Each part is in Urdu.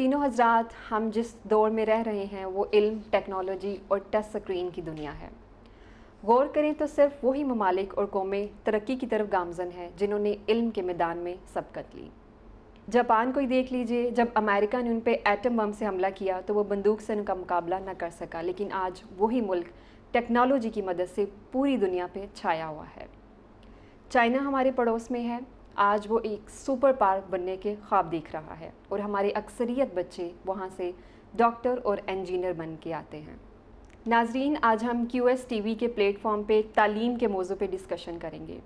خواتین و حضرات، ہم جس دور میں رہ رہے ہیں وہ علم، ٹیکنالوجی اور ٹچ سکرین کی دنیا ہے۔ غور کریں تو صرف وہی ممالک اور قومیں ترقی کی طرف گامزن ہیں جنہوں نے علم کے میدان میں سبقت لی۔ جاپان کو ہی دیکھ لیجئے، جب امریکہ نے ان پہ ایٹم بم سے حملہ کیا تو وہ بندوق سے ان کا مقابلہ نہ کر سکا، لیکن آج وہی ملک ٹیکنالوجی کی مدد سے پوری دنیا پہ چھایا ہوا ہے۔ چائنا ہمارے پڑوس میں ہے، آج وہ ایک سپر پاور بننے کے خواب دیکھ رہا ہے اور ہمارے اکثریت بچے وہاں سے ڈاکٹر اور انجینئر بن کے آتے ہیں۔ ناظرین، آج ہم QS TV کے پلیٹ فارم پہ تعلیم کے موضوع پہ ڈسکشن کریں گے،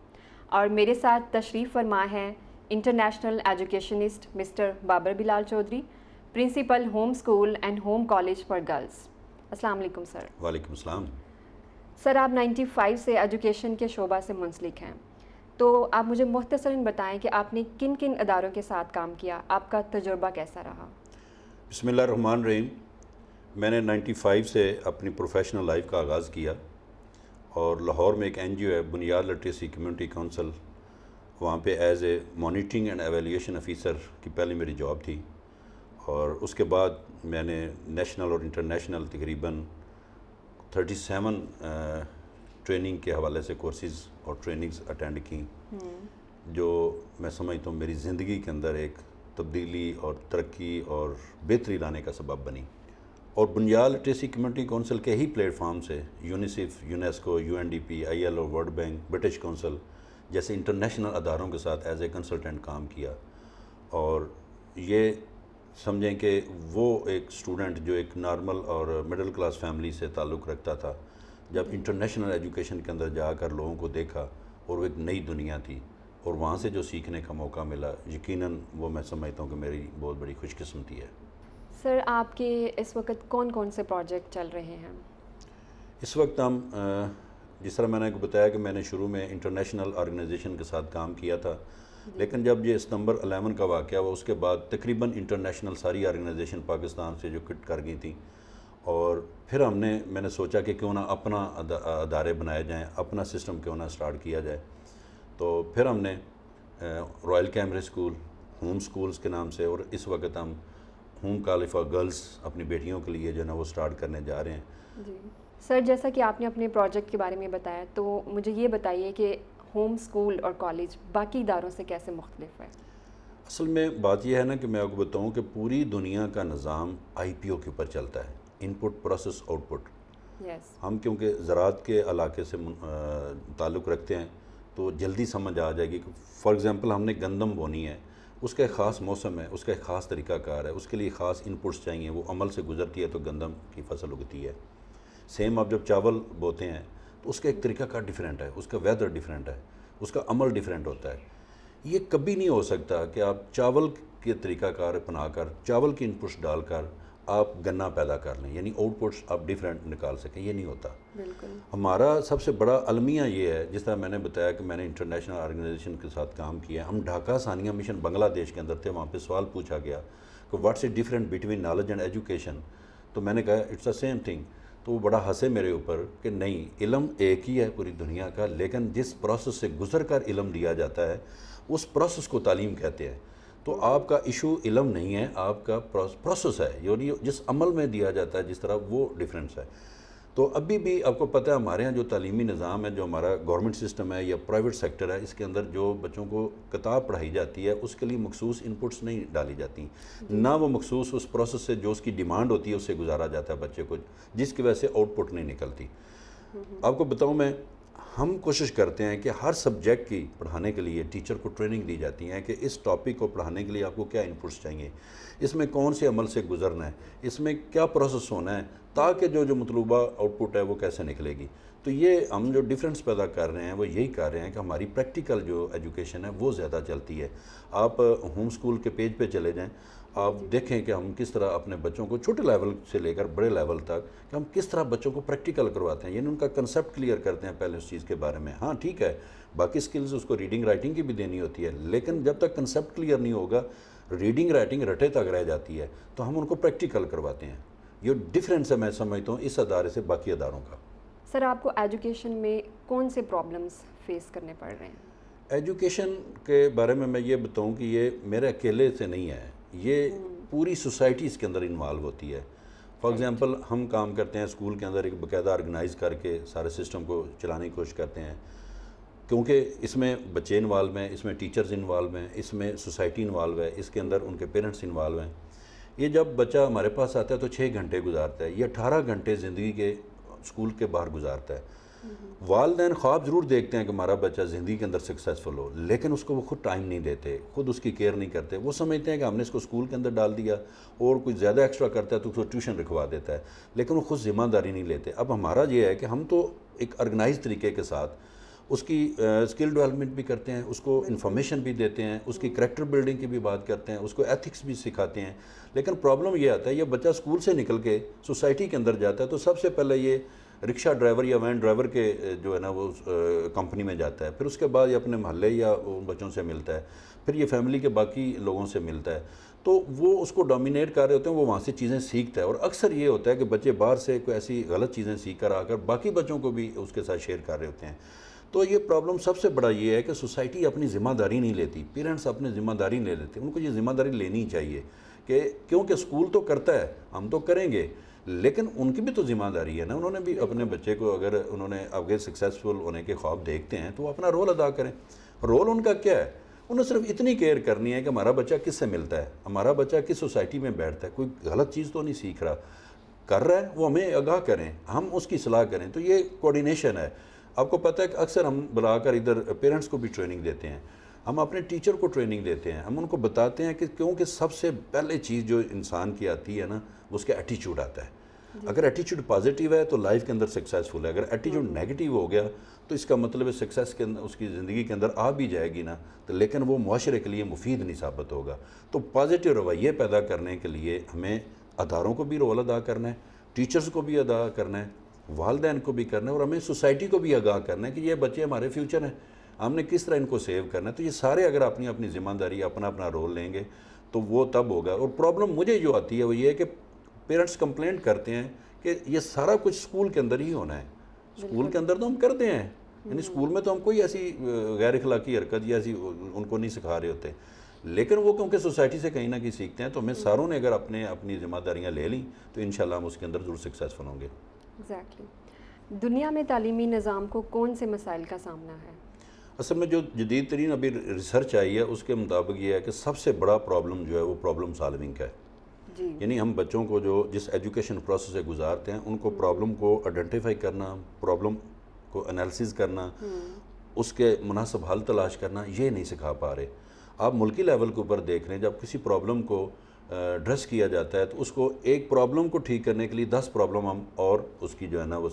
اور میرے ساتھ تشریف فرما ہیں international educationist mister Babar Bilal Chaudhry, principal home school and home college for girls. السلام علیکم سر۔ وعلیکم السلام۔ سر، آپ 95 سے ایجوکیشن کے شعبہ سے منسلک ہیں، تو آپ مجھے مختصراً بتائیں کہ آپ نے کن کن اداروں کے ساتھ کام کیا، آپ کا تجربہ کیسا رہا؟ بسم اللہ الرحمن الرحیم۔ میں نے 95 سے اپنی پروفیشنل لائف کا آغاز کیا، اور لاہور میں ایک NGO ہے بنیاد لٹریسی کمیونٹی کونسل، وہاں پہ as a monitoring and evaluation officer کی پہلی میری جاب تھی، اور اس کے بعد میں نے نیشنل اور انٹرنیشنل تقریباً 37 ٹریننگ کے حوالے سے کورسز اور ٹریننگز اٹینڈ کی، جو میں سمجھتا ہوں میری زندگی کے اندر ایک تبدیلی اور ترقی اور بہتری لانے کا سبب بنی۔ اور بنیاد لٹریسی کمیونٹی کونسل کے ہی پلیٹ فارم سے UNICEF, UNESCO, UNDP، ILO، world bank, British council جیسے انٹرنیشنل اداروں کے ساتھ ایز اے کنسلٹنٹ کام کیا، اور یہ سمجھیں کہ وہ ایک اسٹوڈنٹ جو ایک نارمل اور مڈل کلاس فیملی سے تعلق رکھتا تھا، جب انٹرنیشنل ایجوکیشن کے اندر جا کر لوگوں کو دیکھا، اور وہ ایک نئی دنیا تھی، اور وہاں سے جو سیکھنے کا موقع ملا، یقیناً وہ میں سمجھتا ہوں کہ میری بہت بڑی خوش قسمتی ہے۔ سر، آپ کے اس وقت کون کون سے پروجیکٹ چل رہے ہیں؟ اس وقت ہم جس طرح میں نے کو بتایا کہ میں نے شروع میں انٹرنیشنل آرگنائزیشن کے ساتھ کام کیا تھا، لیکن جب یہ ستمبر 11 کا واقعہ ہوا، اس کے بعد تقریباً انٹرنیشنل ساری آرگنائزیشن پاکستان سے جو کٹ کر گئی تھیں، اور پھر میں نے سوچا کہ کیوں نہ اپنا ادارے بنائے جائیں، اپنا سسٹم کیوں نہ سٹارٹ کیا جائے۔ تو پھر ہم نے Royal Cambridge school, home schools کے نام سے، اور اس وقت ہم ہوم کالج فار گرلز اپنی بیٹیوں کے لیے جو ہے نا وہ سٹارٹ کرنے جا رہے ہیں۔ جی سر، جیسا کہ آپ نے اپنے پروجیکٹ کے بارے میں بتایا، تو مجھے یہ بتائیے کہ ہوم اسکول اور کالج باقی اداروں سے کیسے مختلف ہے؟ اصل میں بات یہ ہے نا کہ میں آپ کو بتاؤں کہ پوری دنیا کا نظام IPO کے اوپر چلتا ہے، ان پٹ پروسیس آؤٹ پٹ۔ ہم کیونکہ زراعت کے علاقے سے تعلق رکھتے ہیں تو جلدی سمجھ آ جائے گی کہ فار ایگزامپل ہم نے گندم بونی ہے، اس کا ایک خاص موسم ہے، اس کا ایک خاص طریقہ کار ہے، اس کے لیے خاص ان پٹس چاہیے، وہ عمل سے گزرتی ہے تو گندم کی فصل اگتی ہے۔ سیم آپ جب چاول بوتے ہیں تو اس کا ایک طریقہ کار ڈیفرنٹ ہے، اس کا ویدر ڈیفرنٹ ہے، اس کا عمل ڈیفرنٹ ہوتا ہے۔ یہ کبھی نہیں ہو سکتا کہ آپ چاول کے طریقہ کار اپنا کر، چاول کی ان پٹس ڈال کر آپ گنا پیدا کر لیں، یعنی آؤٹ پٹس آپ ڈیفرنٹ نکال سکیں، یہ نہیں ہوتا۔ بالکل۔ ہمارا سب سے بڑا المیہ یہ ہے، جس طرح میں نے بتایا کہ میں نے انٹرنیشنل آرگنائزیشن کے ساتھ کام کیا، ہم ڈھاکہ ثانیہ مشن بنگلہ دیش کے اندر تھے، وہاں پہ سوال پوچھا گیا کہ what's it different between knowledge and education, تو میں نے کہا اٹس دا سیم تھنگ، تو وہ بڑا ہنسے میرے اوپر کہ نہیں، علم ایک ہی ہے پوری دنیا کا، لیکن جس پروسیس سے گزر کر علم دیا جاتا ہے اس پروسیس کو تعلیم کہتے ہیں۔ تو آپ کا ایشو علم نہیں ہے، آپ کا پروسیس ہے، یعنی جس عمل میں دیا جاتا ہے جس طرح، وہ ڈیفرنس ہے۔ تو ابھی بھی آپ کو پتہ ہے ہمارے ہاں جو تعلیمی نظام ہے، جو ہمارا گورنمنٹ سسٹم ہے یا پرائیویٹ سیکٹر ہے، اس کے اندر جو بچوں کو کتاب پڑھائی جاتی ہے اس کے لیے مخصوص ان پٹس نہیں ڈالی جاتی، نہ وہ مخصوص اس پروسیس سے جو اس کی ڈیمانڈ ہوتی ہے اس سے گزارا جاتا ہے بچے کو، جس کی وجہ سے آؤٹ پٹ نہیں نکلتی۔ آپ کو بتاؤں میں، ہم کوشش کرتے ہیں کہ ہر سبجیکٹ کی پڑھانے کے لیے ٹیچر کو ٹریننگ دی جاتی ہے کہ اس ٹاپک کو پڑھانے کے لیے آپ کو کیا انپٹس چاہیے، اس میں کون سے عمل سے گزرنا ہے، اس میں کیا پروسیس ہونا ہے، تاکہ جو مطلوبہ آؤٹ پٹ ہے وہ کیسے نکلے گی۔ تو یہ ہم جو ڈفرینس پیدا کر رہے ہیں وہ یہی کر رہے ہیں کہ ہماری پریکٹیکل جو ایجوکیشن ہے وہ زیادہ چلتی ہے۔ آپ ہوم سکول کے پیج پہ چلے جائیں، آپ دیکھیں کہ ہم کس طرح اپنے بچوں کو چھوٹے لیول سے لے کر بڑے لیول تک کہ ہم کس طرح بچوں کو پریکٹیکل کرواتے ہیں، یعنی ان کا کنسیپٹ کلیئر کرتے ہیں پہلے اس چیز کے بارے میں۔ ہاں ٹھیک ہے، باقی سکلز اس کو ریڈنگ رائٹنگ کی بھی دینی ہوتی ہے، لیکن جب تک کنسیپٹ کلیئر نہیں ہوگا، ریڈنگ رائٹنگ رٹے تک رہ جاتی ہے، تو ہم ان کو پریکٹیکل کرواتے ہیں۔ یہ ڈیفرنس ہے میں سمجھتا ہوں اس ادارے سے باقی اداروں کا۔ سر، آپ کو ایجوکیشن میں کون سے پرابلمس فیس کرنے پڑ رہے ہیں؟ ایجوکیشن کے بارے میں یہ بتاؤں کہ یہ میرے اکیلے سے نہیں ہے، یہ پوری سوسائٹی اس کے اندر انوالو ہوتی ہے. فار ایگزامپل ہم کام کرتے ہیں اسکول کے اندر ایک باقاعدہ آرگنائز کر کے سارے سسٹم کو چلانے کی کوشش کرتے ہیں, کیونکہ اس میں بچے انوالو ہیں, اس میں ٹیچرز انوالو ہیں, اس میں سوسائٹی انوالو ہے, اس کے اندر ان کے پیرنٹس انوالو ہیں. یہ جب بچہ ہمارے پاس آتا ہے تو 6 گھنٹے گزارتا ہے, یہ 18 گھنٹے زندگی کے اسکول کے باہر گزارتا ہے. والدین خواب ضرور دیکھتے ہیں کہ ہمارا بچہ زندگی کے اندر سکسیزفل ہو, لیکن اس کو وہ خود ٹائم نہیں دیتے, خود اس کی کیئر نہیں کرتے. وہ سمجھتے ہیں کہ ہم نے اس کو اسکول کے اندر ڈال دیا اور کچھ زیادہ ایکسٹرا کرتا ہے تو اس کو ٹیوشن رکھوا دیتا ہے, لیکن وہ خود ذمہ داری نہیں لیتے. اب ہمارا یہ ہے کہ ہم تو ایک آرگنائز طریقے کے ساتھ اس کی اسکل ڈیولپمنٹ بھی کرتے ہیں, اس کو انفارمیشن بھی دیتے ہیں, اس کی کریکٹر بلڈنگ کی بھی بات کرتے ہیں, اس کو ایتھکس بھی سکھاتے ہیں. لیکن پرابلم یہ آتا ہے, یہ بچہ اسکول سے نکل کے سوسائٹی کے اندر جاتا ہے تو سب سے پہلے یہ رکشہ ڈرائیور یا وین ڈرائیور کے جو ہے نا وہ کمپنی میں جاتا ہے, پھر اس کے بعد یہ اپنے محلے یا ان بچوں سے ملتا ہے, پھر یہ فیملی کے باقی لوگوں سے ملتا ہے, تو وہ اس کو ڈومینیٹ کر رہے ہوتے ہیں, وہ وہاں سے چیزیں سیکھتا ہے. اور اکثر یہ ہوتا ہے کہ بچے باہر سے کوئی ایسی غلط چیزیں سیکھ کر آ کر باقی بچوں کو بھی اس کے ساتھ شیئر کر رہے ہوتے ہیں. تو یہ پرابلم سب سے بڑا یہ ہے کہ سوسائٹی اپنی ذمہ داری نہیں لیتی, پیرنٹس اپنی ذمہ داری نہیں لیتے. ان کو یہ ذمہ داری لینی چاہیے کہ کیونکہ اسکول تو کرتا ہے, ہم تو کریں گے, لیکن ان کی بھی تو ذمہ داری ہے نا. انہوں نے بھی اپنے بچے کو اگر انہوں نے آگے سکسیزفل ہونے کے خواب دیکھتے ہیں تو وہ اپنا رول ادا کریں. رول ان کا کیا ہے؟ انہیں صرف اتنی کیئر کرنی ہے کہ ہمارا بچہ کس سے ملتا ہے, ہمارا بچہ کس سوسائٹی میں بیٹھتا ہے, کوئی غلط چیز تو نہیں سیکھ رہا, کر رہا ہے وہ ہمیں آگاہ کریں, ہم اس کی صلاح کریں. تو یہ کوارڈینیشن ہے. آپ کو پتہ ہے کہ اکثر ہم بلا کر ادھر پیرنٹس کو بھی ٹریننگ دیتے ہیں, ہم اپنے ٹیچر کو ٹریننگ دیتے ہیں, ہم ان کو بتاتے ہیں کہ کیونکہ سب سے پہلے چیز جو انسان کی آتی ہے نا وہ اس کا ایٹیچیوڈ آتا ہے. اگر ایٹیچیوڈ پازیٹیو ہے تو لائف کے اندر سکسیزفل ہے, اگر ایٹیچیوڈ نیگیٹیو ہو گیا تو اس کا مطلب ہے سکسیس کے اندر اس کی زندگی کے اندر آ بھی جائے گی نا تو, لیکن وہ معاشرے کے لیے مفید نہیں ثابت ہوگا. تو پازیٹیو رویے پیدا کرنے کے لیے ہمیں اداروں کو بھی رول ادا کرنا ہے, ٹیچرز کو بھی ادا کرنا ہے, والدین کو بھی کرنا ہے, اور ہمیں سوسائٹی کو بھی آگاہ کرنا ہے کہ یہ بچے ہمارے فیوچر ہیں, ہم نے کس طرح ان کو سیو کرنا ہے. تو یہ سارے اگر اپنی اپنی ذمہ داری اپنا اپنا رول لیں گے تو وہ تب ہوگا. اور پرابلم مجھے جو آتی ہے وہ یہ ہے کہ پیرنٹس کمپلینٹ کرتے ہیں کہ یہ سارا کچھ اسکول کے اندر ہی ہونا ہے. اسکول کے اندر تو ہم کرتے ہیں, یعنی اسکول میں تو ہم کوئی ایسی غیر اخلاقی حرکت یا ایسی ان کو نہیں سکھا رہے ہوتے, لیکن وہ کیونکہ سوسائٹی سے کہیں نہ کہیں سیکھتے ہیں. تو ہمیں ساروں نے اگر اپنی ذمہ داریاں لے لیں تو انشاءاللہ ہم اس کے اندر ضرور سکسیزفل ہوں گے. ایگزیکٹلی. دنیا میں تعلیمی نظام کو کون سے مسائل کا سامنا ہے؟ اصل میں جو جدید ترین ابھی ریسرچ آئی ہے اس کے مطابق یہ ہے کہ سب سے بڑا پرابلم جو ہے وہ پرابلم سالونگ کا ہے. یعنی ہم بچوں کو جو جس ایجوکیشن پروسیس سے گزارتے ہیں ان کو پرابلم کو آئیڈینٹیفائی کرنا, پرابلم کو انالیسز کرنا, اس کے مناسب حل تلاش کرنا, یہ نہیں سکھا پا رہے. آپ ملکی لیول کے اوپر دیکھ رہے ہیں جب کسی پرابلم کو ایڈریس کیا جاتا ہے تو اس کو ایک پرابلم کو ٹھیک کرنے کے لیے 10 پرابلم ہم اور اس کی جو ہے نا وہ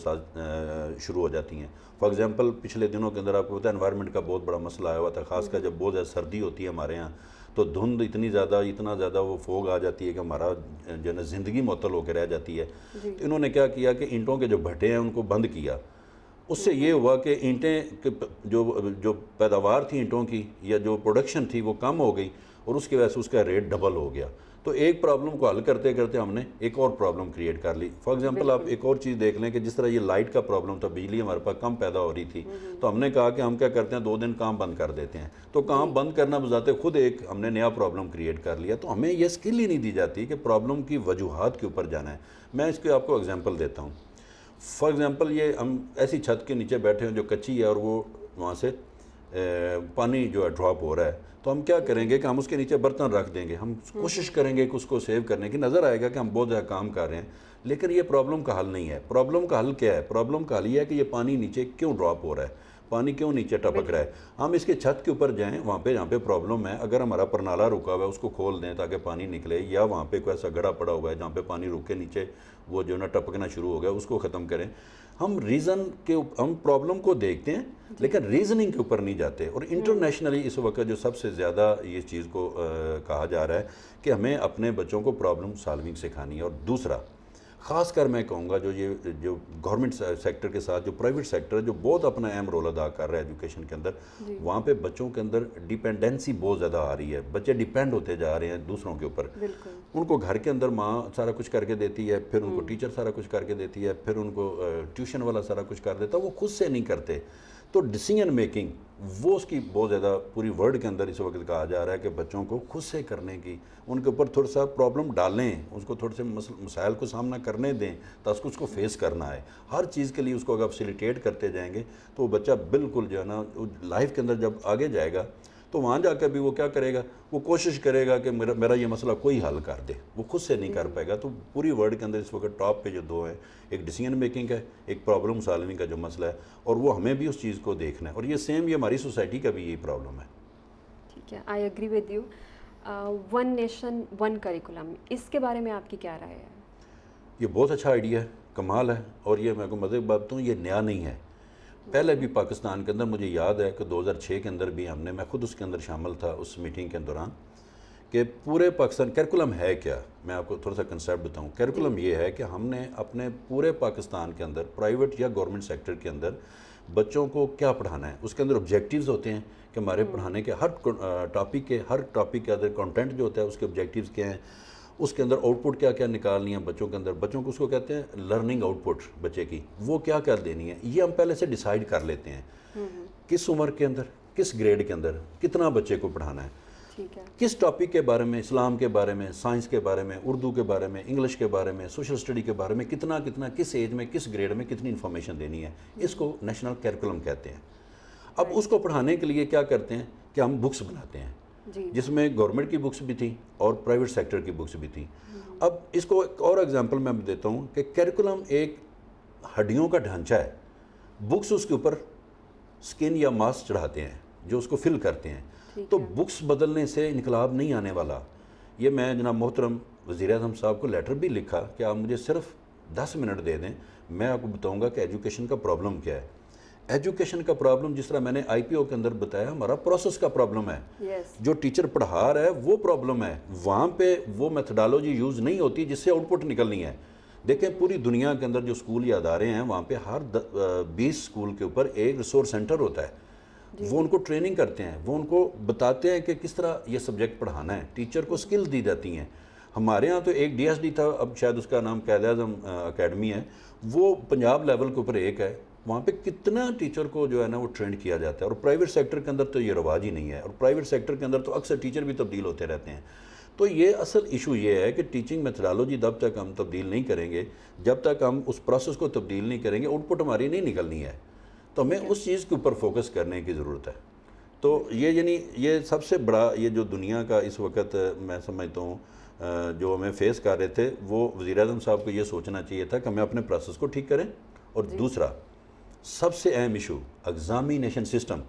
شروع ہو جاتی ہیں. فار ایگزامپل پچھلے دنوں کے اندر آپ کو پتہ ہے انوائرمنٹ کا بہت بڑا مسئلہ آیا ہوا تھا, خاص کر جب بہت زیادہ سردی ہوتی ہے ہمارے یہاں تو دھند اتنا زیادہ وہ فوگ آ جاتی ہے کہ ہمارا جو ہے نا زندگی معطل ہو کے رہ جاتی ہے. تو انہوں نے کیا کیا کہ اینٹوں کے جو بھٹے ہیں ان کو بند کیا. اس سے یہ ہوا کہ اینٹیں جو پیداوار تھی اینٹوں کی یا جو پروڈکشن تھی وہ کم ہو گئی اور اس کی وجہ سے اس کا ریٹ ڈبل ہو گیا. تو ایک پرابلم کو حل کرتے کرتے ہم نے ایک اور پرابلم کریٹ کر لی. فار ایگزامپل آپ ایک اور چیز دیکھ لیں کہ جس طرح یہ لائٹ کا پرابلم تھا, بجلی ہمارے پاس کم پیدا ہو رہی تھی, تو ہم نے کہا کہ ہم کیا کرتے ہیں 2 دن کام بند کر دیتے ہیں. تو کام بند کرنا بذات خود ایک ہم نے نیا پرابلم کریٹ کر لیا. تو ہمیں یہ اسکل ہی نہیں دی جاتی کہ پرابلم کی وجوہات کے اوپر جانا ہے. میں اس کے آپ کو ایگزامپل دیتا ہوں. فار ایگزامپل یہ ہم ایسی چھت کے نیچے بیٹھے ہیں جو کچی ہے اور وہ وہاں سے پانی جو ہے ڈراپ ہو رہا ہے, تو ہم کیا کریں گے کہ ہم اس کے نیچے برتن رکھ دیں گے, ہم کوشش کریں گے کہ اس کو سیو کرنے کی, نظر آئے گا کہ ہم بہت زیادہ کام کر رہے ہیں, لیکن یہ پرابلم کا حل نہیں ہے. پرابلم کا حل کیا ہے؟ پرابلم کا حل یہ ہے کہ یہ پانی نیچے کیوں ڈراپ ہو رہا ہے, پانی کیوں نیچے ٹپک رہا ہے. ہم اس کے چھت کے اوپر جائیں, وہاں پہ جہاں پہ پرابلم ہے اگر ہمارا پرنالا رکا ہوا ہے اس کو کھول دیں تاکہ پانی نکلے, یا وہاں پہ کوئی ایسا گڑھا پڑا ہوا ہے جہاں پہ پانی رک کے نیچے وہ جو نا ٹپکنا شروع ہو گیا اس کو ختم کریں. ہم ہم پرابلم کو دیکھتے ہیں لیکن ریزننگ کے اوپر نہیں جاتے. اور انٹرنیشنلی اس وقت جو سب سے زیادہ یہ چیز کو کہا جا رہا ہے کہ ہمیں اپنے بچوں کو پرابلم سالونگ سکھانی ہے. اور دوسرا خاص کر میں کہوں گا جو گورنمنٹ سیکٹر کے ساتھ جو پرائیویٹ سیکٹر ہے جو بہت اپنا اہم رول ادا کر رہا ہے ایجوکیشن کے اندر, وہاں پہ بچوں کے اندر ڈیپینڈنسی بہت زیادہ آ رہی ہے. بچے ڈیپینڈ ہوتے جا رہے ہیں دوسروں کے اوپر. ان کو گھر کے اندر ماں سارا کچھ کر کے دیتی ہے, پھر ان کو ٹیچر سارا کچھ کر کے دیتی ہے, پھر ان کو ٹیوشن والا سارا کچھ کر دیتا ہے, وہ خود سے نہیں کرتے. تو ڈیسیجن میکنگ وہ اس کی بہت زیادہ پوری ورلڈ کے اندر اس وقت کہا جا رہا ہے کہ بچوں کو خود سے کرنے کی، ان کے اوپر تھوڑا سا پرابلم ڈالیں، اس کو تھوڑے سے مسائل کو سامنا کرنے دیں تاکہ اس کو فیس کرنا ہے. ہر چیز کے لیے اس کو اگر فیسیلیٹیٹ کرتے جائیں گے تو وہ بچہ بالکل جو ہے نا لائف کے اندر جب آگے جائے گا تو وہاں جا کے بھی وہ کیا کرے گا، وہ کوشش کرے گا کہ میرا یہ مسئلہ کوئی حل کر دے. وہ خود سے نہیں کر پائے گا. تو پوری ورلڈ کے اندر اس وقت ٹاپ پہ جو دو ہیں، ایک ڈیسیجن میکنگ ہے، ایک پرابلم سالونگ کا جو مسئلہ ہے، اور وہ ہمیں بھی اس چیز کو دیکھنا ہے. اور یہ سیم یہ ہماری سوسائٹی کا بھی یہی پرابلم ہے. ٹھیک ہے، I agree with you. One nation one curriculum, اس کے بارے میں آپ کی کیا رائے ہے؟ یہ بہت اچھا آئیڈیا ہے، کمال ہے. اور یہ میں کو مزے کی بات بتاؤں، یہ نیا نہیں ہے. پہلے بھی پاکستان کے اندر مجھے یاد ہے کہ 2006 کے اندر بھی میں خود اس کے اندر شامل تھا اس میٹنگ کے دوران، کہ پورے پاکستان کیریکولم ہے کیا. میں آپ کو تھوڑا سا کنسیپٹ بتاؤں. کیریکولم یہ ہے کہ ہم نے اپنے پورے پاکستان کے اندر پرائیویٹ یا گورنمنٹ سیکٹر کے اندر بچوں کو کیا پڑھانا ہے. اس کے اندر آبجیکٹیوز ہوتے ہیں کہ ہمارے پڑھانے کے ہر ٹاپک کے اندر کانٹینٹ جو ہوتا ہے اس کے آبجیکٹیوز کیا ہیں، اس کے اندر آؤٹ پٹ کیا کیا نکالنی ہے بچوں کے اندر. بچوں کو اس کو کہتے ہیں لرننگ آؤٹ پٹ بچے کی، وہ کیا کیا دینی ہے. یہ ہم پہلے سے ڈیسائیڈ کر لیتے ہیں کس عمر کے اندر، کس گریڈ کے اندر کتنا بچے کو پڑھانا ہے، کس ٹاپک کے بارے میں، اسلام کے بارے میں، سائنس کے بارے میں، اردو کے بارے میں، انگلش کے بارے میں، سوشل اسٹڈی کے بارے میں کتنا کس ایج میں کس گریڈ میں کتنی انفارمیشن دینی ہے. اس کو نیشنل کیریکولم کہتے ہیں. اب اس کو پڑھانے کے لیے کیا کرتے ہیں کہ ہم بکس بناتے ہیں، جس میں گورنمنٹ کی بکس بھی تھیں اور پرائیویٹ سیکٹر کی بکس بھی تھیں. اب اس کو ایک اور ایگزامپل میں دیتا ہوں کہ کیریکولم ایک ہڈیوں کا ڈھانچہ ہے. بکس اس کے اوپر سکن یا ماس چڑھاتے ہیں جو اس کو فل کرتے ہیں. تو بکس بدلنے سے انقلاب نہیں آنے والا. یہ میں جناب محترم وزیر اعظم صاحب کو لیٹر بھی لکھا کہ آپ مجھے صرف 10 منٹ دے دیں، میں آپ کو بتاؤں گا کہ ایجوکیشن کا پرابلم کیا ہے. ایجوکیشن کا پرابلم جس طرح میں نے آئی پی او کے اندر بتایا، ہمارا پروسیس کا پرابلم ہے. جو ٹیچر پڑھا رہا ہے وہ پرابلم ہے. وہاں پہ وہ میتھڈالوجی یوز نہیں ہوتی جس سے آؤٹ پٹ نکلنی ہے. دیکھیں پوری دنیا کے اندر جو اسکول یا ادارے ہیں وہاں پہ ہر 20 اسکول کے اوپر ایک ریسورس سینٹر ہوتا ہے. وہ ان کو ٹریننگ کرتے ہیں، وہ ان کو بتاتے ہیں کہ کس طرح یہ سبجیکٹ پڑھانا ہے. ٹیچر کو سکل دی جاتی ہیں. ہمارے ہاں تو ایک ڈی ایس ڈی تھا، اب شاید اس کا نام قائد اعظم اکیڈمی ہے، وہ پنجاب لیول کے اوپر ایک ہے. وہاں پہ کتنا ٹیچر کو جو ہے نا وہ ٹرینڈ کیا جاتا ہے. اور پرائیویٹ سیکٹر کے اندر تو یہ رواج ہی نہیں ہے. اور پرائیویٹ سیکٹر کے اندر تو اکثر ٹیچر بھی تبدیل ہوتے رہتے ہیں. تو یہ اصل ایشو یہ ہے کہ ٹیچنگ میتھڈالوجی جب تک ہم تبدیل نہیں کریں گے، جب تک ہم اس پروسیس کو تبدیل نہیں کریں گے، آؤٹ پٹ ہماری نہیں نکلنی ہے. تو ہمیں اس چیز کے اوپر فوکس کرنے کی ضرورت ہے. تو یہ سب سے بڑا یہ جو دنیا کا اس وقت میں سمجھتا ہوں جو ہمیں فیس کر رہے تھے، وہ وزیر اعظم صاحب کو یہ سوچنا چاہیے تھا کہ ہمیں اپنے پروسیس کو ٹھیک کریں. اور دوسرا سب سے اہم ایشو ایگزامینیشن سسٹم.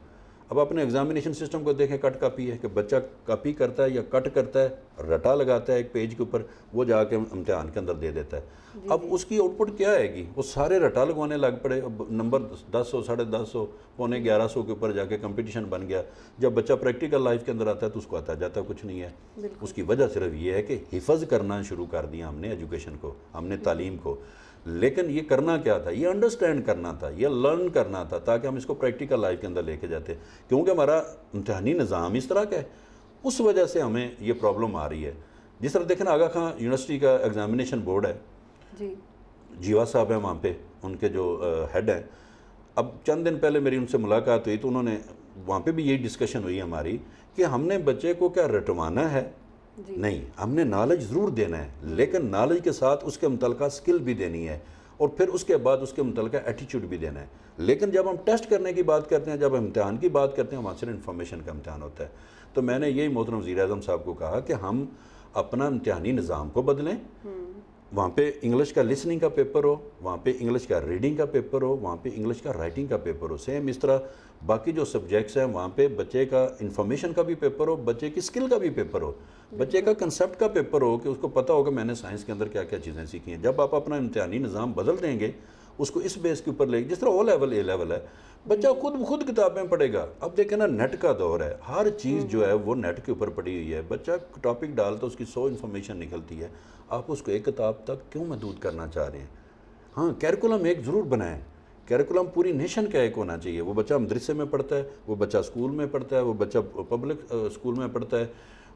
اب اپنے ایگزامینیشن سسٹم کو دیکھیں، کٹ کاپی ہے کہ بچہ کاپی کرتا ہے یا کٹ کرتا ہے، رٹا لگاتا ہے ایک پیج کے اوپر، وہ جا کے امتحان کے اندر دے دیتا ہے. اب اس کی آؤٹ پٹ کیا آئے گی؟ وہ سارے رٹا لگوانے لگ پڑے. اب نمبر 1000 1050 پونے 1100 کے اوپر جا کے کمپٹیشن بن گیا. جب بچہ پریکٹیکل لائف کے اندر آتا ہے تو اس کو آتا جاتا کچھ نہیں ہے. اس کی وجہ صرف یہ ہے کہ حفظ کرنا شروع کر دیا ہم نے ایجوکیشن کو، ہم نے تعلیم کو. لیکن یہ کرنا کیا تھا؟ یہ انڈرسٹینڈ کرنا تھا، یہ لرن کرنا تھا تاکہ ہم اس کو پریکٹیکل لائف کے اندر لے کے جاتے. کیونکہ ہمارا امتحانی نظام اس طرح کا ہے، اس وجہ سے ہمیں یہ پرابلم آ رہی ہے. جس طرح دیکھیں آغا خان یونیورسٹی کا ایگزامینیشن بورڈ ہے، جیوا صاحب ہیں وہاں پہ، ان کے جو ہیڈ ہیں. اب چند دن پہلے میری ان سے ملاقات ہوئی تو انہوں نے وہاں پہ بھی یہی ڈسکشن ہوئی ہماری کہ ہم نے بچے کو کیا رٹوانا ہے؟ نہیں، ہم نے نالج ضرور دینا ہے، لیکن نالج کے ساتھ اس کے متعلقہ سکل بھی دینی ہے، اور پھر اس کے بعد اس کے متعلقہ ایٹیچیوڈ بھی دینا ہے. لیکن جب ہم ٹیسٹ کرنے کی بات کرتے ہیں، جب ہم امتحان کی بات کرتے ہیں، وہاں صرف انفارمیشن کا امتحان ہوتا ہے. تو میں نے یہی محترم وزیر اعظم صاحب کو کہا کہ ہم اپنا امتحانی نظام کو بدلیں. وہاں پہ انگلش کا لسننگ کا پیپر ہو، وہاں پہ انگلش کا ریڈنگ کا پیپر ہو، وہاں پہ انگلش کا رائٹنگ کا پیپر ہو. سیم اس طرح باقی جو سبجیکٹس ہیں وہاں پہ بچے کا انفارمیشن کا بھی پیپر ہو، بچے کی سکل کا بھی پیپر ہو، بچے کا کنسیپٹ کا پیپر ہو کہ اس کو پتہ ہو کہ میں نے سائنس کے اندر کیا کیا چیزیں سیکھی ہیں. جب آپ اپنا امتحانی نظام بدل دیں گے، اس کو اس بیس کے اوپر لے، جس طرح او لیول اے لیول ہے، بچہ خود کتابیں پڑھے گا. اب دیکھیں نا، نیٹ کا دور ہے، ہر چیز جو ہے وہ نیٹ کے اوپر پڑی ہوئی ہے. بچہ ٹاپک ڈالتا، اس کی 100 انفارمیشن نکلتی ہے. آپ اس کو ایک کتاب تک کیوں محدود کرنا چاہ رہے ہیں؟ ہاں، کیریکولم ایک ضرور بنائیں. کیریکولم پوری نیشن کا ایک ہونا چاہیے. وہ بچہ مدرسے میں پڑھتا ہے، وہ بچہ اسکول میں پڑھتا ہے، وہ بچہ پبلک اسکول میں پڑھتا ہے،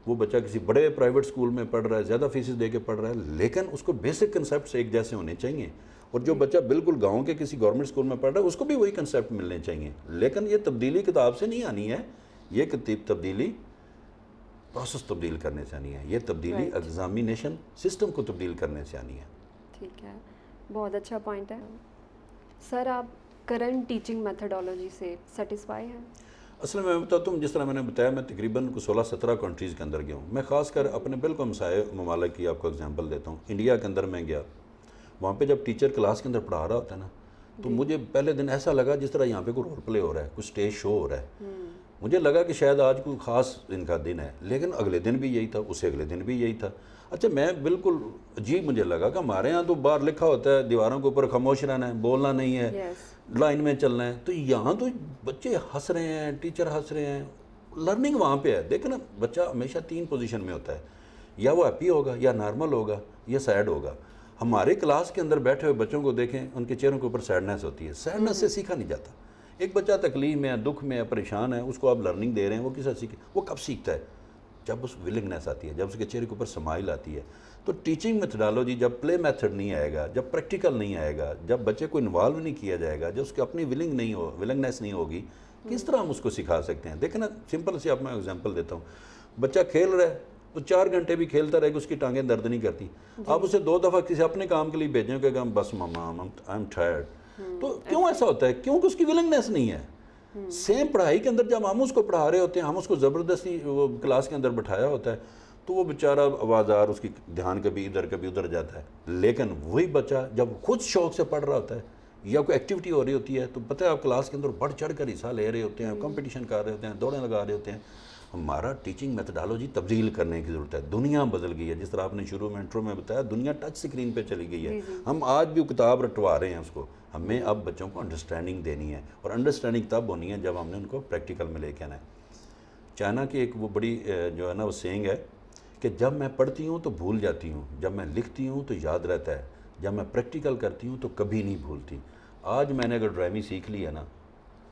وہ بچہ کسی بڑے پرائیویٹ اسکول میں پڑھ رہا ہے، زیادہ فیسز دے کے پڑھ رہا ہے، لیکن اس کو بیسک کنسیپٹس ایک جیسے ہونے چاہیے. اور جو بچہ بالکل گاؤں کے کسی گورنمنٹ اسکول میں پڑھ رہا ہے اس کو بھی وہی کنسیپٹ ملنے چاہیے. لیکن یہ تبدیلی کتاب سے نہیں آنی ہے, یہ تبدیلی پروسیس تبدیل کرنے سے آنی ہے, یہ تبدیلی ایگزامینیشن سسٹم کو تبدیل کرنے سے آنی ہے. ٹھیک ہے, بہت اچھا پوائنٹ ہے. سر آپ کرنٹ ٹیچنگ میتھڈالوجی سے سیٹسفائی ہیں؟ اصل میں بتاتا ہوں, جس طرح میں نے بتایا میں تقریباً 16-17 کنٹریز کے اندر گیا ہوں. میں خاص کر اپنے بالکل مسائل ممالک کی آپ کو اگزامپل دیتا ہوں. انڈیا کے اندر میں گیا, وہاں پہ جب ٹیچر کلاس کے اندر پڑھا رہا ہوتا ہے نا, تو مجھے پہلے دن ایسا لگا جس طرح یہاں پہ کوئی رول پلے ہو رہا ہے, کوئی اسٹیج شو ہو رہا ہے. مجھے لگا کہ شاید آج کوئی خاص ان کا دن ہے, لیکن اگلے دن بھی یہی تھا, اس سے اگلے دن بھی یہی تھا. اچھا, میں بالکل عجیب مجھے لگا کہ ہمارے ہاں تو باہر لکھا ہوتا ہے دیواروں کے اوپر خاموش رہنا ہے, بولنا نہیں ہے, لائن میں چلنا ہے. تو یہاں تو بچے ہنس رہے ہیں, ٹیچر ہنس رہے ہیں, لرننگ وہاں پہ ہے. دیکھیں نا, بچہ ہمیشہ 3 پوزیشن میں ہوتا ہے, یا وہ ہیپی ہوگا, یا نارمل ہوگا, یا سیڈ ہوگا. ہمارے کلاس کے اندر بیٹھے ہوئے بچوں کو دیکھیں, ان کے چہروں کے اوپر سیڈنس ہوتی ہے. سیڈنس سے سیکھا نہیں جاتا. ایک بچہ تکلیف میں ہے, دکھ میں ہے, پریشان ہے, اس کو آپ لرننگ دے رہے ہیں, وہ کس سے سیکھے؟ وہ کب سیکھتا ہے؟ جب اس ولنگنیس آتی ہے, جب اس کے چہرے کے اوپر سمائل آتی ہے. تو ٹیچنگ میتھڈالوجی جب پلے میتھڈ نہیں آئے گا, جب پریکٹیکل نہیں آئے گا, جب بچے کو انوالو نہیں کیا جائے گا, جب اس کی اپنی ولنگنیس نہیں ہوگی, کس طرح ہم اس کو سکھا سکتے ہیں؟ دیکھیں نا, سمپل سی آپ میں ایگزامپل دیتا ہوں. بچہ کھیل رہا ہے تو 4 گھنٹے بھی کھیلتا رہے گا, اس کی ٹانگیں درد نہیں کرتی. آپ اسے 2 دفعہ کسی اپنے کام کے لیے بھیجیں کہ بس ماما آئی ایم ٹائرڈ. تو کیوں ایسا ہوتا ہے؟ کیونکہ اس کی ولنگنیس نہیں ہے. سیم پڑھائی کے اندر جب ہم اس کو پڑھا رہے ہوتے ہیں, ہم اس کو زبردستی وہ کلاس کے اندر بٹھایا ہوتا ہے, تو وہ بیچارہ آوازار, اس کی دھیان کبھی ادھر جاتا ہے. لیکن وہی بچہ جب خود شوق سے پڑھ رہا ہوتا ہے, یا کوئی ایکٹیویٹی ہو رہی ہوتی ہے, تو پتہ ہے آپ کلاس کے اندر بڑھ چڑھ کر حصہ لے رہے ہوتے ہیں, کمپٹیشن کر رہے ہوتے ہیں, دوڑیں لگا رہے ہوتے ہیں. ہمارا ٹیچنگ میتھڈالوجی تبدیل کرنے کی ضرورت ہے. دنیا بدل گئی ہے, جس طرح آپ نے شروع میں انٹرو میں بتایا, دنیا ٹچ سکرین پہ چلی گئی ہے. ہم آج بھی کتاب رٹوا رہے ہیں اس کو. ہمیں اب بچوں کو انڈرسٹینڈنگ دینی ہے, اور انڈرسٹینڈنگ تب ہونی ہے جب ہم نے ان کو پریکٹیکل میں لے کے آنا ہے. چائنا کی ایک وہ بڑی جو ہے نا وہ سینگ ہے کہ جب میں پڑھتی ہوں تو بھول جاتی ہوں, جب میں لکھتی ہوں تو یاد رہتا ہے, جب میں پریکٹیکل کرتی ہوں تو کبھی نہیں بھولتی. آج میں نے اگر ڈرائیونگ سیکھ لی ہے نا,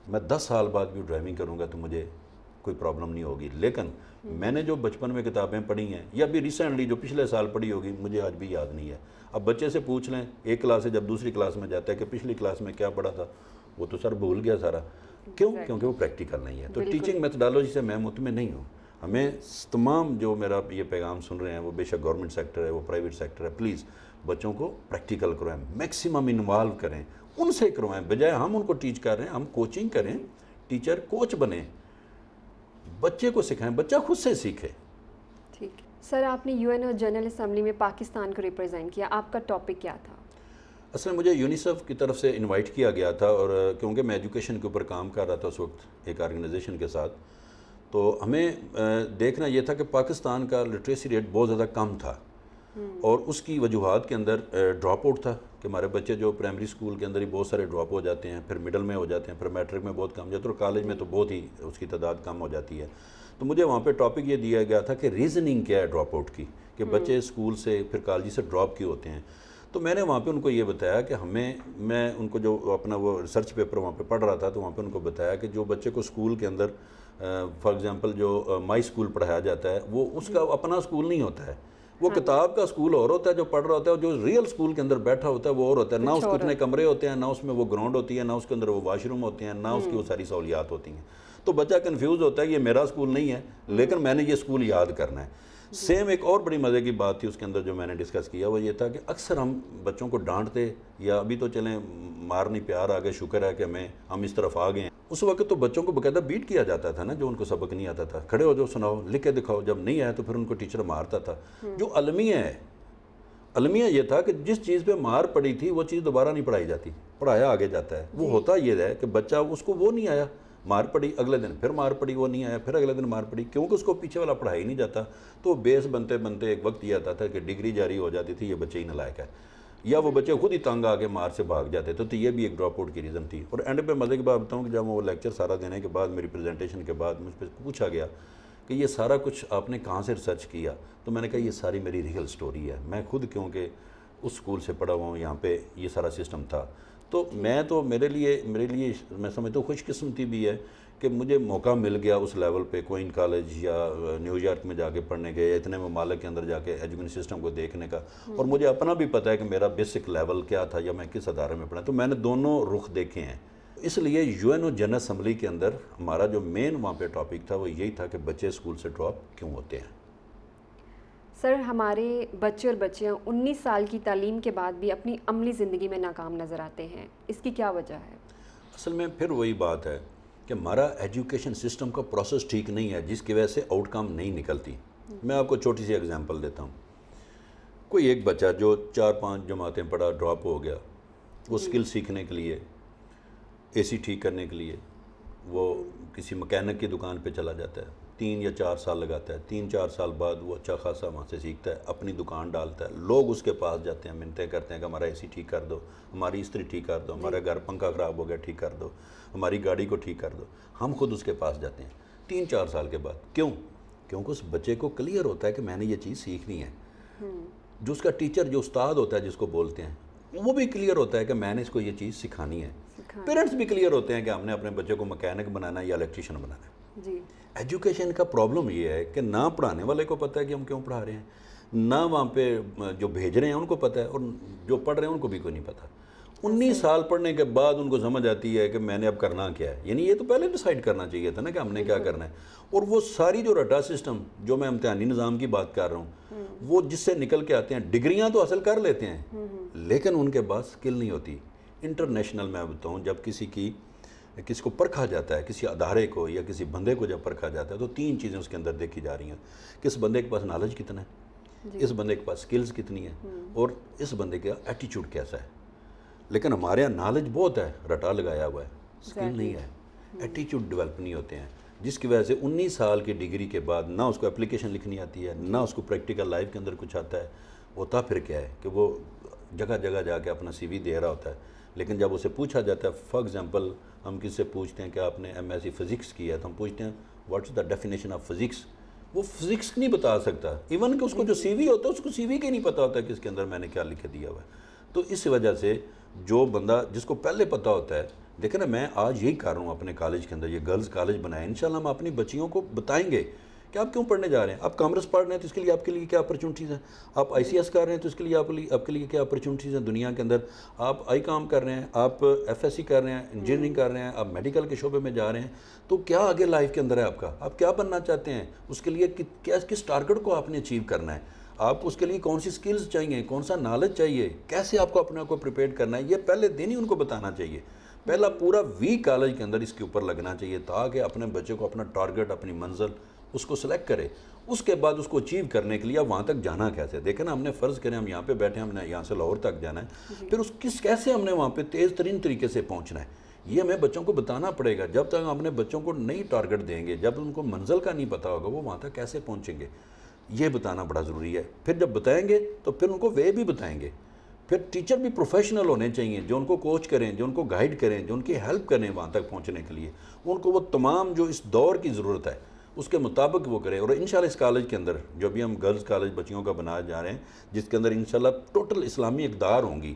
میں 10 سال بعد بھی ڈرائیونگ کروں گا تو مجھے کوئی پرابلم نہیں ہوگی. لیکن میں نے جو بچپن میں کتابیں پڑھی ہیں, یا بھی ریسنٹلی جو پچھلے سال پڑھی ہوگی, مجھے آج بھی یاد نہیں ہے. اب بچے سے پوچھ لیں, ایک کلاس سے جب دوسری کلاس میں جاتا ہے, کہ پچھلی کلاس میں کیا پڑھا تھا, وہ تو سر بھول گیا سارا. کیوں؟ کیونکہ وہ پریکٹیکل نہیں ہے. تو ٹیچنگ میتھڈالوجی سے میں مطمئن نہیں ہوں. ہمیں تمام جو میرا یہ پیغام سن رہے ہیں, وہ بے شک گورنمنٹ سیکٹر ہے, وہ پرائیویٹ سیکٹر ہے, پلیز بچوں کو پریکٹیکل کروائیں, میکسیمم انوالو کریں, ان سے کروائیں, بجائے ہم ان کو ٹیچ کر رہے ہیں. ہم کوچنگ کریں, ٹیچر کوچ بنیں, بچے کو سکھائیں, بچہ خود سے سیکھے. ٹھیک ہے سر, آپ نے UN اور جنرل اسمبلی میں پاکستان کو ریپرزینٹ کیا, آپ کا ٹاپک کیا تھا؟ اصل مجھے یونیسیف کی طرف سے انوائٹ کیا گیا تھا, اور کیونکہ میں ایجوکیشن کے اوپر کام کر رہا تھا اس وقت ایک آرگنائزیشن کے ساتھ, تو ہمیں دیکھنا یہ تھا کہ پاکستان کا لٹریسی ریٹ بہت زیادہ کم تھا, اور اس کی وجوہات کے اندر ڈراپ آؤٹ تھا کہ ہمارے بچے جو پرائمری اسکول کے اندر ہی بہت سارے ڈراپ ہو جاتے ہیں, پھر مڈل میں ہو جاتے ہیں, پھر میٹرک میں بہت کم ہو جاتے ہیں, اور کالج میں تو بہت ہی اس کی تعداد کم ہو جاتی ہے. تو مجھے وہاں پہ ٹاپک یہ دیا گیا تھا کہ ریزننگ کیا ہے ڈراپ آؤٹ کی, کہ بچے اسکول سے پھر کالج سے ڈراپ کیوں ہوتے ہیں. تو میں نے وہاں پہ ان کو یہ بتایا کہ میں ان کو جو اپنا وہ ریسرچ پیپر وہاں پہ پڑھ رہا تھا, تو وہاں پہ ان کو بتایا کہ جو بچے کو اسکول کے اندر فار ایگزامپل جو مائی اسکول پڑھایا جاتا ہے, وہ اس کا اپنا اسکول نہیں ہوتا ہے. وہ کتاب کا اسکول اور ہوتا ہے جو پڑھ رہا ہوتا ہے, اور جو ریئل اسکول کے اندر بیٹھا ہوتا ہے وہ اور ہوتا ہے. نہ اس کو اتنے کمرے ہوتے ہیں, نہ اس میں وہ گراؤنڈ ہوتی ہے, نہ اس کے اندر وہ واش روم ہوتے ہیں, نہ اس کی وہ ساری سہولیات ہوتی ہیں. تو بچہ کنفیوز ہوتا ہے کہ یہ میرا اسکول نہیں ہے, لیکن میں نے یہ اسکول یاد کرنا ہے. سیم ایک اور بڑی مزے کی بات تھی اس کے اندر جو میں نے ڈسکس کیا, وہ یہ تھا کہ اکثر ہم بچوں کو ڈانٹتے, یا ابھی تو چلیں مار نہیں پیار آ گئے, شکر ہے کہ ہم اس طرف آ گئے ہیں. اس وقت تو بچوں کو باقاعدہ بیٹ کیا جاتا تھا نا, جو ان کو سبق نہیں آتا تھا, کھڑے ہو جو سناؤ, لکھ کے دکھاؤ, جب نہیں آیا تو پھر ان کو ٹیچر مارتا تھا. جو المیہ یہ تھا کہ جس چیز پہ مار پڑی تھی وہ چیز دوبارہ نہیں پڑھائی جاتی, پڑھایا آگے جاتا ہے. وہ ہوتا یہ ہے کہ بچہ اس کو وہ نہیں آیا, مار پڑی, اگلے دن پھر مار پڑی, وہ نہیں آیا, پھر اگلے دن مار پڑی, کیونکہ اس کو پیچھے والا پڑھائی نہیں جاتا. تو بیس بنتے بنتے ایک وقت یہ آتا تھا کہ ڈگری جاری ہو جاتی تھی, یہ بچے ہی نالائق ہے, یا وہ بچے خود ہی تنگ آ کے مار سے بھاگ جاتے تھے. تو یہ بھی ایک ڈراپ آؤٹ کی ریزن تھی. اور اینڈ پہ مزے کی بات بتاؤں کہ جب وہ لیکچر سارا دینے کے بعد, میری پریزنٹیشن کے بعد مجھ پہ پوچھا گیا کہ یہ سارا کچھ آپ نے کہاں سے ریسرچ کیا, تو میں نے کہا یہ ساری میری ریئل سٹوری ہے. میں خود کیونکہ اس اسکول سے پڑھا ہوا ہوں, یہاں پہ یہ سارا سسٹم تھا. تو میرے لیے میں سمجھتا ہوں خوش قسمتی بھی ہے کہ مجھے موقع مل گیا اس لیول پہ کوئن کالج یا نیو یارک میں جا کے پڑھنے کے یا اتنے ممالک کے اندر جا کے ایجوکیشن سسٹم کو دیکھنے کا، اور مجھے اپنا بھی پتہ ہے کہ میرا بیسک لیول کیا تھا یا میں کس ادارے میں پڑھا، تو میں نے دونوں رخ دیکھے ہیں. اس لیے U N O general assembly کے اندر ہمارا جو مین وہاں پہ ٹاپک تھا وہ یہی تھا کہ بچے اسکول سے ڈراپ کیوں ہوتے ہیں. سر، ہمارے بچے اور بچیاں 19 سال کی تعلیم کے بعد بھی اپنی عملی زندگی میں ناکام نظر آتے ہیں، اس کی کیا وجہ ہے؟ اصل میں پھر وہی بات ہے کہ ہمارا ایجوکیشن سسٹم کا پروسیس ٹھیک نہیں ہے، جس کی وجہ سے آؤٹ کم نہیں نکلتی. میں آپ کو چھوٹی سی اگزامپل دیتا ہوں. کوئی ایک بچہ جو 4-5 جماعتیں پڑھا ڈراپ ہو گیا، وہ اسکل سیکھنے کے لیے، اے سی ٹھیک کرنے کے لیے وہ کسی مکینک کی دکان پہ چلا جاتا ہے، 3 یا 4 سال لگاتا ہے. 3-4 سال بعد وہ اچھا خاصا وہاں سے سیکھتا ہے، اپنی دکان ڈالتا ہے. لوگ اس کے پاس جاتے ہیں، منتیں کرتے ہیں کہ ہمارا اے سی ٹھیک کر دو، ہماری استری ٹھیک کر دو، ہمارا گھر پنکھا خراب ہو گیا ٹھیک کر دو، ہماری گاڑی کو ٹھیک کر دو. ہم خود اس کے پاس جاتے ہیں 3-4 سال کے بعد. کیونکہ اس بچے کو کلیئر ہوتا ہے کہ میں نے یہ چیز سیکھنی ہے. جو اس کا ٹیچر، جو استاد ہوتا ہے جس کو بولتے ہیں، وہ بھی کلیئر ہوتا ہے کہ میں نے اس کو یہ چیز سکھانی ہے. پیرنٹس بھی کلیئر ہوتے ہیں کہ ہم نے اپنے بچے کو مکینک بنانا ہے یا الیکٹریشین بنانا ہے. جی. ایجوکیشن کا پرابلم یہ ہے کہ نہ پڑھانے والے کو پتہ ہے کہ ہم کیوں پڑھا رہے ہیں، نہ وہاں پہ جو بھیج رہے ہیں ان کو پتہ ہے، اور جو پڑھ رہے ہیں ان کو بھی کوئی نہیں پتہ. 19 سال پڑھنے کے بعد ان کو سمجھ آتی ہے کہ میں نے اب کرنا کیا ہے. یعنی یہ تو پہلے ڈیسائیڈ کرنا چاہیے تھا نا کہ ہم نے کیا کرنا ہے. اور وہ ساری جو رٹا سسٹم، جو میں امتحانی نظام کی بات کر رہا ہوں، وہ جس سے نکل کے آتے ہیں، ڈگریاں تو حاصل کر لیتے ہیں لیکن ان کے پاس اسکل نہیں ہوتی. انٹرنیشنل میں بتاؤں، جب کسی کو پرکھا جاتا ہے، کسی ادارے کو یا کسی بندے کو جب پرکھا جاتا ہے، تو 3 چیزیں اس کے اندر دیکھی جا رہی ہیں کہ اس بندے کے پاس نالج کتنا ہے، اس بندے کے پاس سکلز کتنی ہے، اور اس بندے کا ایٹیچیوڈ کیسا ہے. لیکن ہمارے یہاں نالج بہت ہے، رٹا لگایا ہوا ہے، سکل نہیں ہے، ایٹیچیوڈ ڈیولپ نہیں ہوتے ہیں، جس کی وجہ سے 19 سال کی ڈگری کے بعد نہ اس کو اپلیکیشن لکھنی آتی ہے، نہ اس کو پریکٹیکل لائف کے اندر کچھ آتا ہے. ہوتا پھر کیا ہے کہ وہ جگہ جگہ جا کے اپنا سی وی دے رہا ہوتا ہے، لیکن جب اسے پوچھا جاتا ہے، فار ایگزامپل ہم کس سے پوچھتے ہیں کہ آپ نے ایم ایس سی فزکس کیا ہے، تو ہم پوچھتے ہیں what is the definition of physics. وہ فزکس نہیں بتا سکتا، ایون کہ اس کو جو سی وی ہوتا ہے اس کو سی وی کے نہیں پتا ہوتا کہ اس کے اندر میں نے کیا لکھ دیا ہوا ہے. تو اس وجہ سے جو بندہ جس کو پہلے پتہ ہوتا ہے، دیکھیں نا، میں آج یہی کر رہا ہوں اپنے کالج کے اندر، یہ گرلز کالج بنائے. انشاءاللہ ہم اپنی بچیوں کو بتائیں گے کہ آپ کیوں پڑھنے جا رہے ہیں. آپ کامرس پڑھ رہے ہیں تو اس کے لیے آپ کے لیے کیا اپرچونٹیز ہیں. آپ آئی سی ایس کر رہے ہیں تو اس کے لیے آپ کے لیے کیا اپرچونٹیز ہیں دنیا کے اندر. آپ آئی کام کر رہے ہیں، آپ ایف ایس سی کر رہے ہیں، انجینئرنگ کر رہے ہیں، آپ میڈیکل کے شعبے میں جا رہے ہیں، تو کیا آگے لائف کے اندر ہے آپ کیا بننا چاہتے ہیں. اس کے لیے کس ٹارگٹ کو آپ نے اچیو کرنا ہے. آپ کو اس کے لیے کون سی سکلز چاہیے، کون سا نالج چاہیے، کیسے آپ کو اپنے آپ کو پریپیئر کرنا ہے. یہ پہلے دن ہی ان کو بتانا چاہیے. پہلا پورا ویک کالج کے اندر اس کے اوپر لگنا چاہیے تاکہ اپنے بچے کو اپنا ٹارگٹ، اپنی منزل اس کو سلیکٹ کرے. اس کے بعد اس کو اچیو کرنے کے لیے اب وہاں تک جانا کیسے. دیکھیں نا، ہم نے فرض کریں ہم یہاں پہ بیٹھے ہیں، ہم نے یہاں سے لاہور تک جانا ہے، پھر کیسے ہم نے وہاں پہ تیز ترین طریقے سے پہنچنا ہے، یہ ہمیں بچوں کو بتانا پڑے گا. جب تک ہم اپنے بچوں کو نئی ٹارگٹ دیں گے، جب ان کو منزل کا نہیں پتہ ہوگا، وہ وہاں تک کیسے پہنچیں گے، یہ بتانا بڑا ضروری ہے. پھر جب بتائیں گے تو پھر ان کو وے بھی بتائیں گے. پھر ٹیچر بھی پروفیشنل ہونے چاہیے، جو ان کو کوچ کریں، جو ان کو گائیڈ کریں، جو ان کی ہیلپ کریں وہاں تک پہنچنے کے لیے. ان کو وہ تمام جو اس دور کی ضرورت ہے اس کے مطابق وہ کریں. اور انشاءاللہ اس کالج کے اندر جو بھی ہم گرلز کالج بچیوں کا بنایا جا رہے ہیں، جس کے اندر انشاءاللہ ٹوٹل اسلامی اقدار ہوں گی،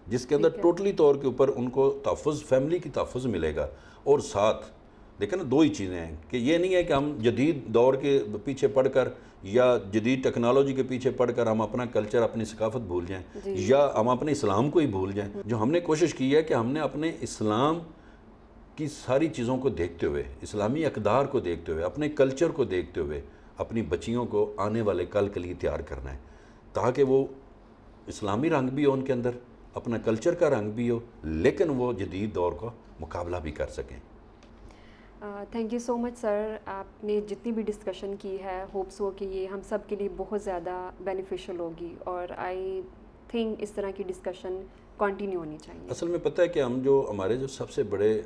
جس کے اندر ٹوٹلی طور کے اوپر ان کو تحفظ، فیملی کی تحفظ ملے گا. اور ساتھ دیکھیں نا، 2 ہی چیزیں ہیں کہ یہ نہیں ہے کہ ہم جدید دور کے پیچھے پڑھ کر یا جدید ٹیکنالوجی کے پیچھے پڑھ کر ہم اپنا کلچر، اپنی ثقافت بھول جائیں، یا ہم اپنے اسلام کو ہی بھول جائیں. جو ہم نے کوشش کی ہے کہ ہم نے اپنے اسلام کی ساری چیزوں کو دیکھتے ہوئے، اسلامی اقدار کو دیکھتے ہوئے، اپنے کلچر کو دیکھتے ہوئے اپنی بچیوں کو آنے والے کل کے لیے تیار کرنا ہے، تاکہ وہ اسلامی رنگ بھی ہو ان کے اندر، اپنا کلچر کا رنگ بھی ہو، لیکن وہ جدید دور کا مقابلہ بھی کر سکیں. تھینک یو سو مچ سر. آپ نے جتنی بھی ڈسکشن کی ہے، ہوپس ہو کہ یہ ہم سب کے لیے بہت زیادہ بینیفیشل ہوگی، اور آئی تھنک اس طرح کی ڈسکشن کنٹینیو ہونی چاہیے. اصل میں پتہ ہے کہ ہمارے جو سب سے بڑے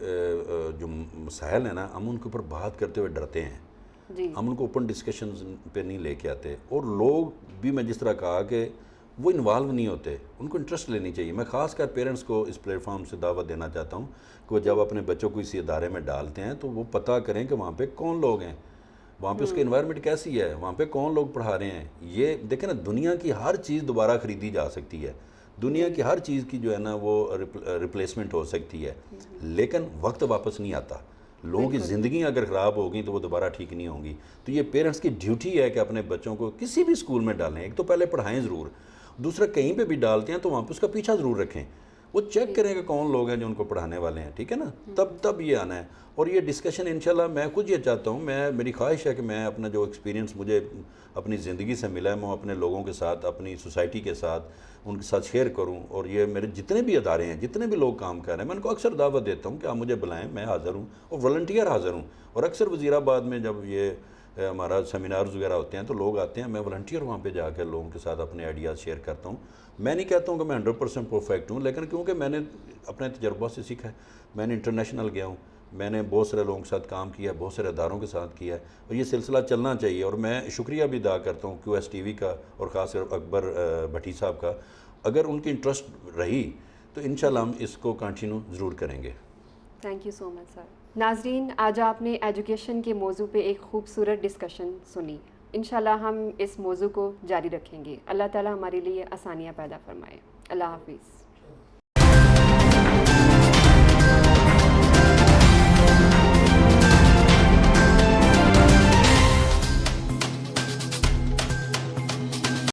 جو مسائل ہیں نا، ہم ان کے اوپر بات کرتے ہوئے ڈرتے ہیں. جی. ہم ان کو اوپن ڈسکشنز پہ نہیں لے کے آتے، اور لوگ بھی، میں جس طرح کہا کہ وہ انوالو نہیں ہوتے، ان کو انٹرسٹ لینی چاہیے. میں خاص کر پیرنٹس کو اس پلیٹ فارم سے دعوت دینا چاہتا ہوں کہ وہ جب اپنے بچوں کو اسی ادارے میں ڈالتے ہیں تو وہ پتہ کریں کہ وہاں پہ کون لوگ ہیں، وہاں پہ اس کی انوائرمنٹ کیسی ہے، وہاں پہ کون لوگ پڑھا رہے ہیں. یہ دیکھیں نا، دنیا کی ہر چیز دوبارہ خریدی جا سکتی ہے، دنیا کی ہر چیز کی جو ہے نا وہ ریپلیسمنٹ ہو سکتی ہے، لیکن وقت واپس نہیں آتا. لوگوں کی زندگیاں اگر خراب ہو گئیں تو وہ دوبارہ ٹھیک نہیں ہوں گی. تو یہ پیرنٹس کی ڈیوٹی ہے کہ اپنے بچوں کو کسی بھی اسکول میں ڈالیں. ایک تو پہلے پڑھائیں ضرور, دوسرا کہیں پہ بھی ڈالتے ہیں تو وہاں پہ اس کا پیچھا ضرور رکھیں, وہ چیک کریں کہ کون لوگ ہیں جو ان کو پڑھانے والے ہیں, ٹھیک ہے نا, تب یہ آنا ہے. اور یہ ڈسکشن انشاءاللہ میں خود یہ چاہتا ہوں, میری خواہش ہے کہ میں اپنا جو ایکسپیرینس مجھے اپنی زندگی سے ملا ہے میں اپنے لوگوں کے ساتھ, اپنی سوسائٹی کے ساتھ ان کے ساتھ شیئر کروں. اور یہ میرے جتنے بھی ادارے ہیں, جتنے بھی لوگ کام کر رہے ہیں, میں ان کو اکثر دعوت دیتا ہوں کہ آپ مجھے بلائیں, میں حاضر ہوں اور والنٹیئر حاضر ہوں. اور اکثر وزیر آباد میں جب یہ ہمارا سیمینارز وغیرہ ہوتے ہیں تو لوگ آتے ہیں, میں والنٹیئر وہاں پہ جا کے لوگوں کے ساتھ اپنے آئیڈیاز شیئر کرتا ہوں. میں نہیں کہتا ہوں کہ میں 100% پرفیکٹ ہوں, لیکن کیونکہ میں نے اپنے تجربات سے سیکھا ہے. میں نے انٹرنیشنل گیا ہوں, میں نے بہت سارے لوگوں کے ساتھ کام کیا ہے, بہت سارے اداروں کے ساتھ کیا ہے, اور یہ سلسلہ چلنا چاہیے. اور میں شکریہ بھی ادا کرتا ہوں QS TV کا اور خاص کر اکبر بھٹی صاحب کا. اگر ان کی انٹرسٹ رہی تو انشاءاللہ ہم اس کو کنٹینیو ضرور کریں گے. تھینک یو سو مچ سر. ناظرین, آج آپ نے ایجوکیشن کے موضوع پہ ایک خوبصورت ڈسکشن سنی. انشاءاللہ ہم اس موضوع کو جاری رکھیں گے. اللہ تعالیٰ ہمارے لیے آسانیاں پیدا فرمائے. اللہ حافظ.